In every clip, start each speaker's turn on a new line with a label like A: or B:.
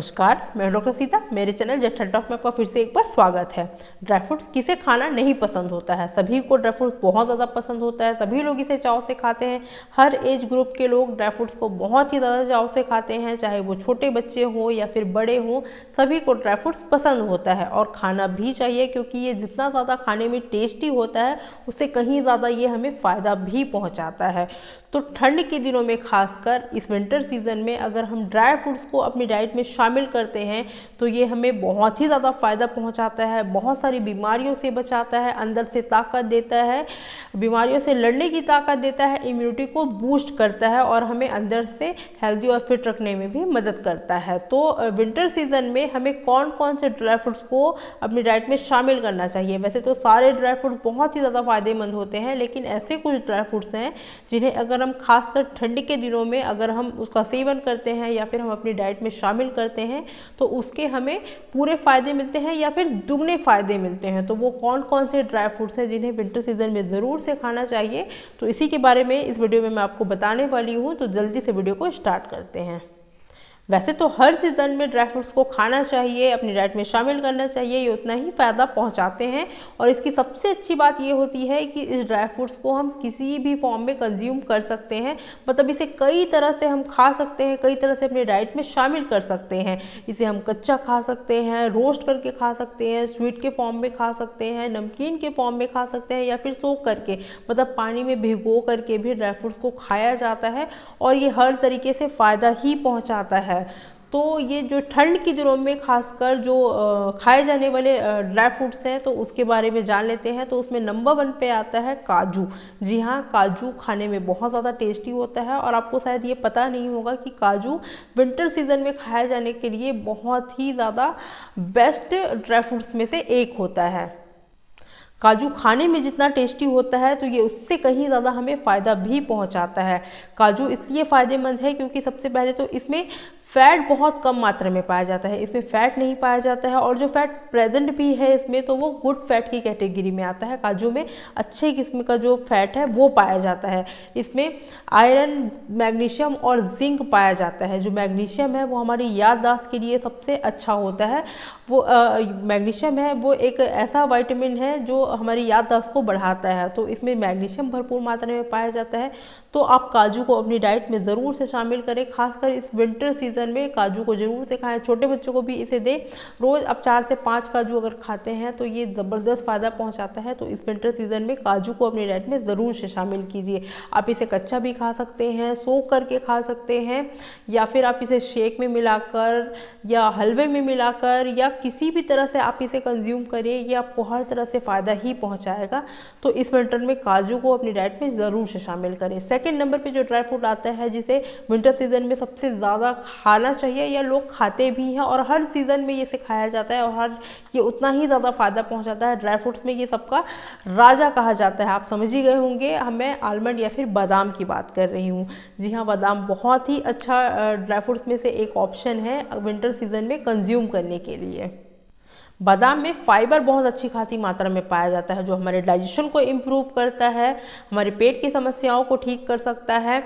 A: नमस्कार, मैं डॉक्टर सीता। मेरे चैनल जस्ट हेल्थ टॉक में आपका फिर से एक बार स्वागत है। ड्राई फ्रूट्स किसे खाना नहीं पसंद होता है? सभी को ड्राई फ्रूट्स बहुत ज़्यादा पसंद होता है, सभी लोग इसे चाव से खाते हैं। हर एज ग्रुप के लोग ड्राई फ्रूट्स को बहुत ही ज़्यादा चाव से खाते हैं, चाहे वो छोटे बच्चे हों या फिर बड़े हों, सभी को ड्राई फ्रूट्स पसंद होता है और खाना भी चाहिए, क्योंकि ये जितना ज़्यादा खाने में टेस्टी होता है उससे कहीं ज़्यादा ये हमें फ़ायदा भी पहुँचाता है। तो ठंड के दिनों में खासकर इस विंटर सीजन में अगर हम ड्राई फ्रूट्स को अपनी डाइट में शामिल करते हैं तो ये हमें बहुत ही ज़्यादा फ़ायदा पहुंचाता है, बहुत सारी बीमारियों से बचाता है, अंदर से ताकत देता है, बीमारियों से लड़ने की ताकत देता है, इम्यूनिटी को बूस्ट करता है और हमें अंदर से हेल्दी और फिट रखने में भी मदद करता है। तो विंटर सीजन में हमें कौन कौन से ड्राई फ्रूट्स को अपनी डाइट में शामिल करना चाहिए? वैसे तो सारे ड्राई फ्रूट बहुत ही ज़्यादा फायदेमंद होते हैं, लेकिन ऐसे कुछ ड्राई फ्रूट्स हैं जिन्हें अगर हम खासकर ठंड के दिनों में अगर हम उसका सेवन करते हैं या फिर हम अपनी डाइट में शामिल करते हैं तो उसके हमें पूरे फ़ायदे मिलते हैं या फिर दुगने फ़ायदे मिलते हैं। तो वो कौन कौन से ड्राई फ्रूट्स हैं जिन्हें विंटर सीजन में ज़रूर से खाना चाहिए, तो इसी के बारे में इस वीडियो में मैं आपको बताने वाली हूँ। तो जल्दी से वीडियो को स्टार्ट करते हैं। वैसे तो हर सीज़न में ड्राई फ्रूट्स को खाना चाहिए, अपनी डाइट में शामिल करना चाहिए, ये उतना ही फ़ायदा पहुंचाते हैं। और इसकी सबसे अच्छी बात ये होती है कि इस ड्राई फ्रूट्स को हम किसी भी फॉर्म में कंज्यूम कर सकते हैं, मतलब इसे कई तरह से हम खा सकते हैं, कई तरह से अपनी डाइट में शामिल कर सकते हैं। इसे हम कच्चा खा सकते हैं, रोस्ट करके खा सकते हैं, स्वीट के फॉर्म में खा सकते हैं, नमकीन के फॉर्म में खा सकते हैं या फिर सोक करके, मतलब पानी में भिगो करके भी ड्राई फ्रूट्स को खाया जाता है और ये हर तरीके से फ़ायदा ही पहुँचाता है। तो ये जो ठंड के दिनों में खासकर जो खाए जाने वाले ड्राई फ्रूट्स हैं तो उसके बारे में जान लेते हैं। तो उसमें नंबर 1 पे आता है काजू। जी हाँ, काजू खाने में बहुत ज़्यादा टेस्टी होता है और आपको शायद ये पता नहीं होगा कि काजू विंटर सीजन में खाए जाने के लिए बहुत ही ज़्यादा बेस्ट ड्राई फ्रूट्स में से एक होता है। काजू खाने में जितना टेस्टी होता है तो ये उससे कहीं ज़्यादा हमें फ़ायदा भी पहुंचाता है। काजू इसलिए फ़ायदेमंद है क्योंकि सबसे पहले तो इसमें फ़ैट बहुत कम मात्रा में पाया जाता है, इसमें फ़ैट नहीं पाया जाता है और जो फैट प्रेजेंट भी है इसमें तो वो गुड फैट की कैटेगरी में आता है। काजू में अच्छे किस्म का जो फैट है वो पाया जाता है। इसमें आयरन, मैग्नीशियम और जिंक पाया जाता है। जो मैग्नीशियम है वो हमारी याददाश्त के लिए सबसे अच्छा होता है। वो मैग्नीशियम है वो एक ऐसा विटामिन है जो हमारी याददाश्त को बढ़ाता है, तो इसमें मैग्नीशियम भरपूर मात्रा में पाया जाता है। तो आप काजू को अपनी डाइट में ज़रूर से शामिल करें, खासकर इस विंटर सीजन में काजू को ज़रूर से खाएं। छोटे बच्चों को भी इसे दें। रोज़ आप 4 से 5 काजू अगर खाते हैं तो ये ज़बरदस्त फ़ायदा पहुंचाता है। तो इस विंटर सीजन में काजू को अपनी डाइट में ज़रूर से शामिल कीजिए। आप इसे कच्चा भी खा सकते हैं, सोक करके खा सकते हैं या फिर आप इसे शेक में मिलाकर या हलवे में मिलाकर या किसी भी तरह से आप इसे कंज्यूम करें, ये आपको हर तरह से फ़ायदा ही पहुंचाएगा। तो इस विंटर में काजू को अपनी डाइट में ज़रूर से शामिल करें। सेकंड नंबर पे जो ड्राई फ्रूट आता है जिसे विंटर सीजन में सबसे ज़्यादा खाना चाहिए या लोग खाते भी हैं और हर सीज़न में ये खाया जाता है और ये उतना ही ज़्यादा फ़ायदा पहुंचाता है। ड्राई फ्रूट्स में ये सबका राजा कहा जाता है। आप समझ ही गए होंगे मैं आलमंड या फिर बादाम की बात कर रही हूँ। जी हाँ, बादाम बहुत ही अच्छा ड्राई फ्रूट्स में से एक ऑप्शन है विंटर सीजन में कंज्यूम करने के लिए। बादाम में फाइबर बहुत अच्छी खासी मात्रा में पाया जाता है जो हमारे डाइजेशन को इम्प्रूव करता है, हमारे पेट की समस्याओं को ठीक कर सकता है।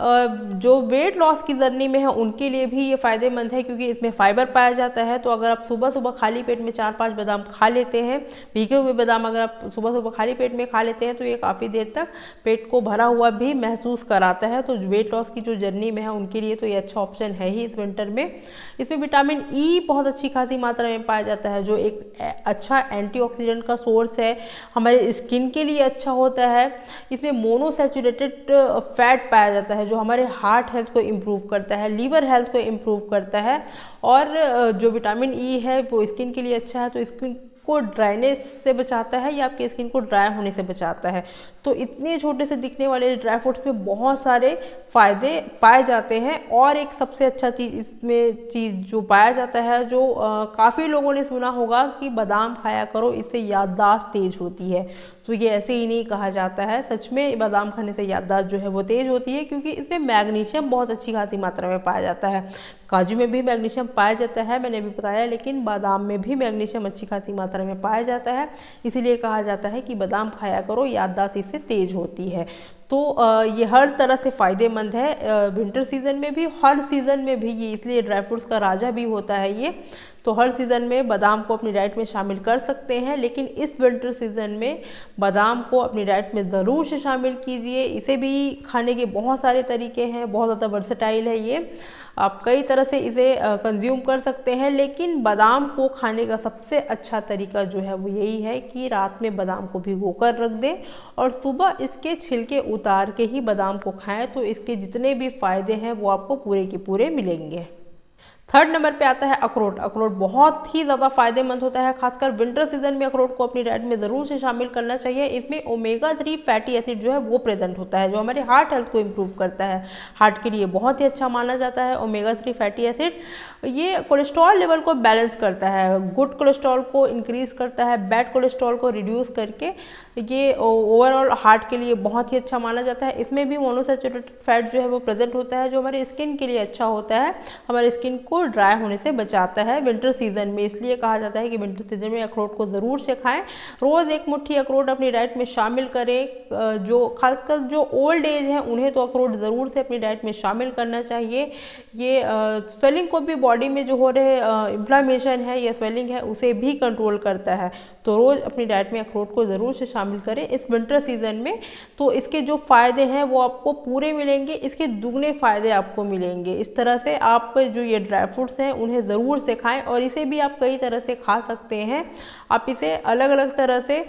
A: जो वेट लॉस की जर्नी में है उनके लिए भी ये फ़ायदेमंद है क्योंकि इसमें फाइबर पाया जाता है। तो अगर आप सुबह सुबह खाली पेट में 4-5 बादाम खा लेते हैं, भीगे हुए बादाम अगर आप सुबह सुबह खाली पेट में खा लेते हैं तो ये काफ़ी देर तक पेट को भरा हुआ भी महसूस कराता है। तो वेट लॉस की जो जर्नी में है उनके लिए तो ये अच्छा ऑप्शन है ही इस विंटर में। इसमें विटामिन ई बहुत अच्छी खासी मात्रा में पाया जाता है जो एक अच्छा एंटीऑक्सीडेंट का सोर्स है, हमारे स्किन के लिए अच्छा होता है। इसमें मोनोसैचुरेटेड फैट पाया जाता है जो हमारे हार्ट हेल्थ को इम्प्रूव करता है, लीवर हेल्थ को इम्प्रूव करता है और जो विटामिन ई है वो स्किन के लिए अच्छा है, तो स्किन को ड्राइनेस से बचाता है या आपकी स्किन को ड्राई होने से बचाता है। तो इतने छोटे से दिखने वाले ड्राई फ्रूट्स में बहुत सारे फ़ायदे पाए जाते हैं। और एक सबसे अच्छा चीज़ इसमें जो पाया जाता है जो काफ़ी लोगों ने सुना होगा कि बादाम खाया करो, इससे याददाश्त तेज होती है। तो ये ऐसे ही नहीं कहा जाता है, सच में बादाम खाने से याददाश्त जो है वो तेज होती है क्योंकि इसमें मैग्नीशियम बहुत अच्छी खासी मात्रा में पाया जाता है। काजू में भी मैग्नीशियम पाया जाता है, मैंने भी बताया, लेकिन बादाम में भी मैग्नीशियम अच्छी खासी मात्रा में पाया जाता है। इसीलिए कहा जाता है कि बादाम खाया करो, याददाश्त इससे तेज होती है। तो ये हर तरह से फ़ायदेमंद है, विंटर सीज़न में भी, हर सीज़न में भी ये, इसलिए ड्राई फ्रूट्स का राजा भी होता है ये। तो हर सीज़न में बादाम को अपनी डाइट में शामिल कर सकते हैं, लेकिन इस विंटर सीज़न में बादाम को अपनी डाइट में ज़रूर से शामिल कीजिए। इसे भी खाने के बहुत सारे तरीके हैं, बहुत ज़्यादा वर्सेटाइल है ये, आप कई तरह से इसे कंज्यूम कर सकते हैं। लेकिन बादाम को खाने का सबसे अच्छा तरीका जो है वो यही है कि रात में बादाम को भिगोकर रख दें और सुबह इसके छिलके उतार के ही बादाम को खाएं, तो इसके जितने भी फायदे हैं वो आपको पूरे के पूरे मिलेंगे। थर्ड नंबर पे आता है अखरोट। अखरोट बहुत ही ज़्यादा फायदेमंद होता है, खासकर विंटर सीजन में अखरोट को अपनी डाइट में ज़रूर से शामिल करना चाहिए। इसमें ओमेगा 3 फैटी एसिड जो है वो प्रेजेंट होता है, जो हमारे हार्ट हेल्थ को इम्प्रूव करता है। हार्ट के लिए बहुत ही अच्छा माना जाता है ओमेगा 3 फैटी एसिड। ये कोलेस्ट्रॉल लेवल को बैलेंस करता है, गुड कोलेस्ट्रॉल को इंक्रीज करता है, बैड कोलेस्ट्रॉल को रिड्यूस करके ये ओवरऑल हार्ट के लिए बहुत ही अच्छा माना जाता है। इसमें भी मोनोसैचुरेटेड फैट जो है वो प्रेजेंट होता है, जो हमारे स्किन के लिए अच्छा होता है, हमारे स्किन को ड्राई होने से बचाता है विंटर सीजन में। इसलिए कहा जाता है कि विंटर सीजन में अखरोट को ज़रूर से खाएं। रोज़ एक मुट्ठी अखरोट अपनी डाइट में शामिल करें। जो खासकर जो ओल्ड एज हैं उन्हें तो अखरोट ज़रूर से अपनी डाइट में शामिल करना चाहिए। ये स्वेलिंग को भी, बॉडी में जो हो रहे इन्फ्लामेशन है या स्वेलिंग है उसे भी कंट्रोल करता है। तो रोज़ अपनी डाइट में अखरोट को ज़रूर से शामिल करें इस विंटर सीजन में। तो इसके जो फ़ायदे हैं वो आपको पूरे मिलेंगे, इसके दुगने फ़ायदे आपको मिलेंगे। इस तरह से आप जो ये ड्राई फ्रूट्स हैं उन्हें ज़रूर से खाएं, और इसे भी आप कई तरह से खा सकते हैं। आप इसे अलग अलग तरह से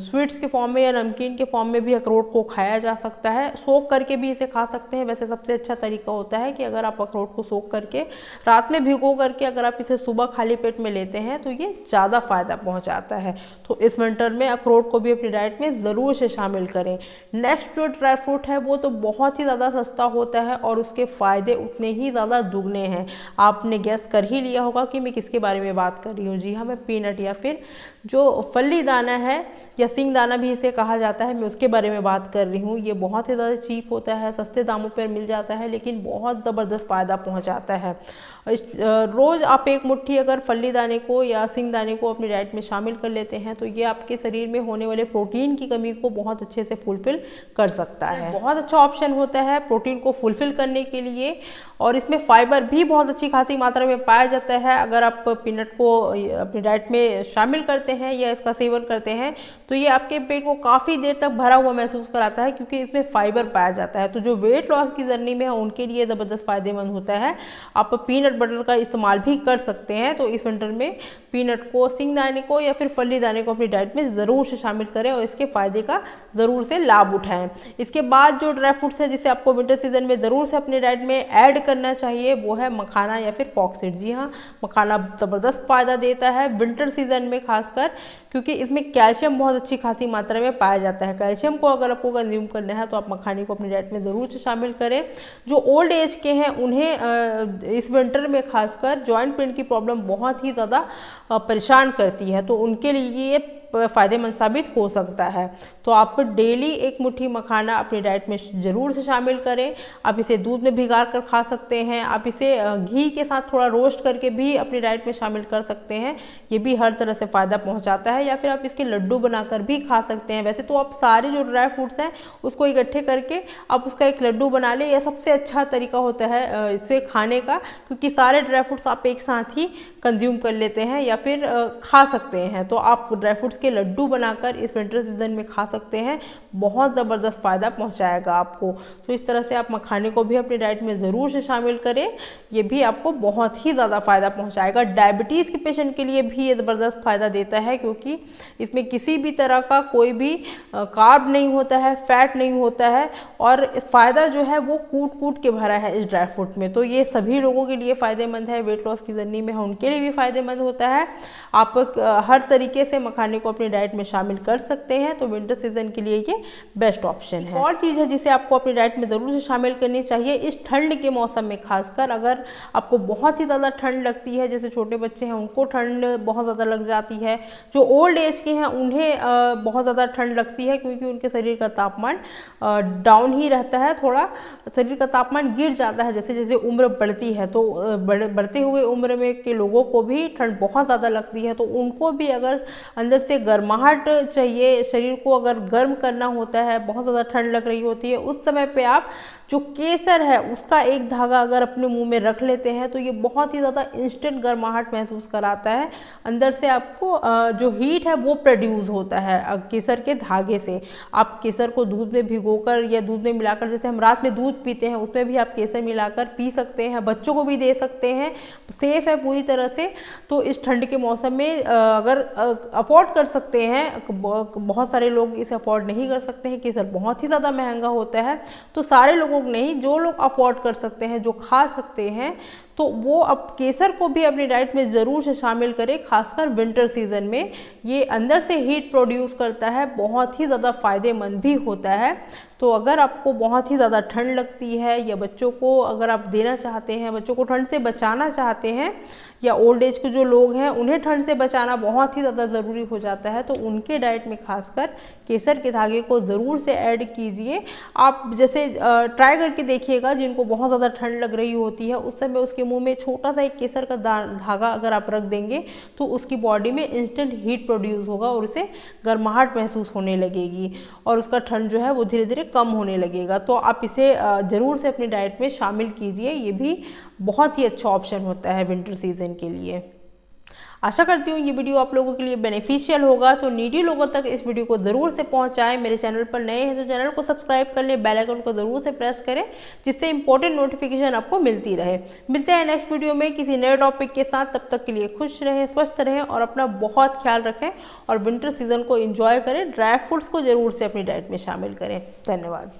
A: स्वीट्स के फॉर्म में या नमकीन के फॉर्म में भी अखरोट को खाया जा सकता है। सोख करके भी इसे खा सकते हैं। वैसे सबसे अच्छा तरीका होता है कि अगर आप अखरोट को सोख करके रात में भिगो करके अगर आप इसे सुबह खाली पेट में लेते हैं तो ये ज़्यादा फ़ायदा पहुंचाता है। तो इस विंटर में अखरोट को भी अपनी डाइट में ज़रूर से शामिल करें। नेक्स्ट जो ड्राई फ्रूट है वो तो बहुत ही ज़्यादा सस्ता होता है और उसके फ़ायदे उतने ही ज़्यादा दुगने हैं। आपने गैस कर ही लिया होगा कि मैं किसके बारे में बात कर रही हूँ। जी हाँ, मैं पीनट या फिर जो फली दाना है या सिंग दाना भी इसे कहा जाता है, मैं उसके बारे में बात कर रही हूँ। ये बहुत ही ज़्यादा चीप होता है, सस्ते दामों पर मिल जाता है, लेकिन बहुत ज़बरदस्त फ़ायदा पहुँचाता है। रोज़ आप एक मुट्ठी अगर फली दाने को या सिंग दाने को अपनी डाइट में शामिल कर लेते हैं तो ये आपके शरीर में होने वाले प्रोटीन की कमी को बहुत अच्छे से फुलफिल कर सकता है। बहुत अच्छा ऑप्शन होता है प्रोटीन को फुलफिल करने के लिए, और इसमें फाइबर भी बहुत अच्छी खासी मात्रा में पाया जाता है। अगर आप पीनट को अपनी डाइट में शामिल करते हैं या इसका सेवन करते हैं तो ये आपके पेट को काफ़ी देर तक भरा हुआ महसूस कराता है, क्योंकि इसमें फाइबर पाया जाता है। तो जो वेट लॉस की जर्नी में है उनके लिए ज़बरदस्त फायदेमंद होता है। आप पीनट बटर का इस्तेमाल भी कर सकते हैं। तो इस विंटर में पीनट को, सिंग दाने को या फिर फली दाने को अपनी डाइट में ज़रूर से शामिल करें और इसके फ़ायदे का ज़रूर से लाभ उठाएं। इसके बाद जो ड्राई फ्रूट्स है जिसे आपको विंटर सीजन में ज़रूर से अपनी डाइट में ऐड करना चाहिए वो है मखाना या फिर फॉक्ससीड। जी हाँ, मखाना ज़बरदस्त फ़ायदा देता है विंटर सीजन में, खासकर क्योंकि इसमें कैल्शियम बहुत अच्छी खासी मात्रा में पाया जाता है। कैल्शियम को अगर आपको कंज्यूम करना है तो आप मखाने को अपनी डाइट में ज़रूर से शामिल करें। जो ओल्ड एज के हैं उन्हें इस विंटर में खासकर जॉइंट पेन की प्रॉब्लम बहुत ही ज़्यादा परेशान करती है, तो उनके लिए ये फ़ायदेमंद साबित हो सकता है। तो आप डेली एक मुट्ठी मखाना अपनी डाइट में ज़रूर से शामिल करें। आप इसे दूध में भिगा कर खा सकते हैं, आप इसे घी के साथ थोड़ा रोस्ट करके भी अपनी डाइट में शामिल कर सकते हैं, ये भी हर तरह से फ़ायदा पहुंचाता है। या फिर आप इसके लड्डू बनाकर भी खा सकते हैं। वैसे तो आप सारे जो ड्राई फ्रूट्स हैं उसको इकट्ठे करके आप उसका एक लड्डू बना लें, यह सबसे अच्छा तरीका होता है इसे खाने का, क्योंकि सारे ड्राई फ्रूट्स आप एक साथ ही कंज्यूम कर लेते हैं या फिर खा सकते हैं। तो आप ड्राई फ्रूट्स के लड्डू बनाकर इस विंटर सीजन में खा सकते हैं, बहुत ज़बरदस्त फ़ायदा पहुंचाएगा आपको। तो इस तरह से आप मखाने को भी अपनी डाइट में ज़रूर से शामिल करें, ये भी आपको बहुत ही ज़्यादा फ़ायदा पहुंचाएगा। डायबिटीज़ के पेशेंट के लिए भी ये ज़बरदस्त फ़ायदा देता है, क्योंकि इसमें किसी भी तरह का कोई भी कार्ब नहीं होता है, फैट नहीं होता है, और फ़ायदा जो है वो कूट कूट के भरा है इस ड्राई फ्रूट में। तो ये सभी लोगों के लिए फ़ायदेमंद है, वेट लॉस की जर्नी में है उनके लिए भी फ़ायदेमंद होता है। आप हर तरीके से मखाने को अपनी डाइट में शामिल कर सकते हैं, तो विंटर सीजन के लिए ये बेस्ट ऑप्शन है। और चीज़ है जिसे आपको अपनी डाइट में ज़रूर से शामिल करनी चाहिए इस ठंड के मौसम में, खासकर अगर आपको बहुत ही ज़्यादा ठंड लगती है, जैसे छोटे बच्चे हैं उनको ठंड बहुत ज़्यादा लग जाती है, जो ओल्ड एज के हैं उन्हें बहुत ज़्यादा ठंड लगती है, क्योंकि उनके शरीर का तापमान डाउन ही रहता है, थोड़ा शरीर का तापमान गिर जाता है जैसे जैसे उम्र बढ़ती है। तो बढ़ते हुए उम्र में के लोगों लोगों को भी ठंड बहुत ज़्यादा लगती है, तो उनको भी अगर अंदर से गर्माहट चाहिए, शरीर को अगर गर्म करना होता है, बहुत ज़्यादा ठंड लग रही होती है, उस समय पे आप जो केसर है उसका एक धागा अगर अपने मुंह में रख लेते हैं तो ये बहुत ही ज़्यादा इंस्टेंट गर्माहट महसूस कराता है। अंदर से आपको जो हीट है वो प्रोड्यूस होता है केसर के धागे से। आप केसर को दूध में भिगोकर या दूध में मिलाकर, जैसे हम रात में दूध पीते हैं उसमें भी आप केसर मिलाकर पी सकते हैं, बच्चों को भी दे सकते हैं, सेफ है पूरी तरह से। तो इस ठंड के मौसम में अगर अफोर्ड कर सकते हैं, बहुत सारे लोग इसे अफोर्ड नहीं कर सकते हैं, केसर बहुत ही ज़्यादा महंगा होता है, तो सारे लोगों नहीं, जो लोग अफोर्ड कर सकते हैं, जो खा सकते हैं, तो वो अब केसर को भी अपनी डाइट में ज़रूर से शामिल करें, खासकर विंटर सीजन में। ये अंदर से हीट प्रोड्यूस करता है, बहुत ही ज़्यादा फायदेमंद भी होता है। तो अगर आपको बहुत ही ज़्यादा ठंड लगती है या बच्चों को अगर आप देना चाहते हैं, बच्चों को ठंड से बचाना चाहते हैं, या ओल्ड एज के जो लोग हैं उन्हें ठंड से बचाना बहुत ही ज़्यादा ज़रूरी हो जाता है, तो उनके डाइट में खासकर केसर के धागे को ज़रूर से ऐड कीजिए। आप जैसे ट्राई करके देखिएगा, जिनको बहुत ज़्यादा ठंड लग रही होती है उस समय उसके मुंह में छोटा सा एक केसर का धागा अगर आप रख देंगे तो उसकी बॉडी में इंस्टेंट हीट प्रोड्यूस होगा और उसे गर्माहट महसूस होने लगेगी और उसका ठंड जो है वो धीरे धीरे कम होने लगेगा। तो आप इसे ज़रूर से अपनी डाइट में शामिल कीजिए, ये भी बहुत ही अच्छा ऑप्शन होता है विंटर सीजन के लिए। आशा करती हूँ ये वीडियो आप लोगों के लिए बेनिफिशियल होगा, तो नीडी लोगों तक इस वीडियो को ज़रूर से पहुँचाएं। मेरे चैनल पर नए हैं तो चैनल को सब्सक्राइब कर लें, बेल आइकन को ज़रूर से प्रेस करें, जिससे इंपॉर्टेंट नोटिफिकेशन आपको मिलती रहे। मिलते हैं नेक्स्ट वीडियो में किसी नए टॉपिक के साथ, तब तक के लिए खुश रहें, स्वस्थ रहें और अपना बहुत ख्याल रखें और विंटर सीजन को एंजॉय करें। ड्राई फ्रूट्स को ज़रूर से अपनी डाइट में शामिल करें। धन्यवाद।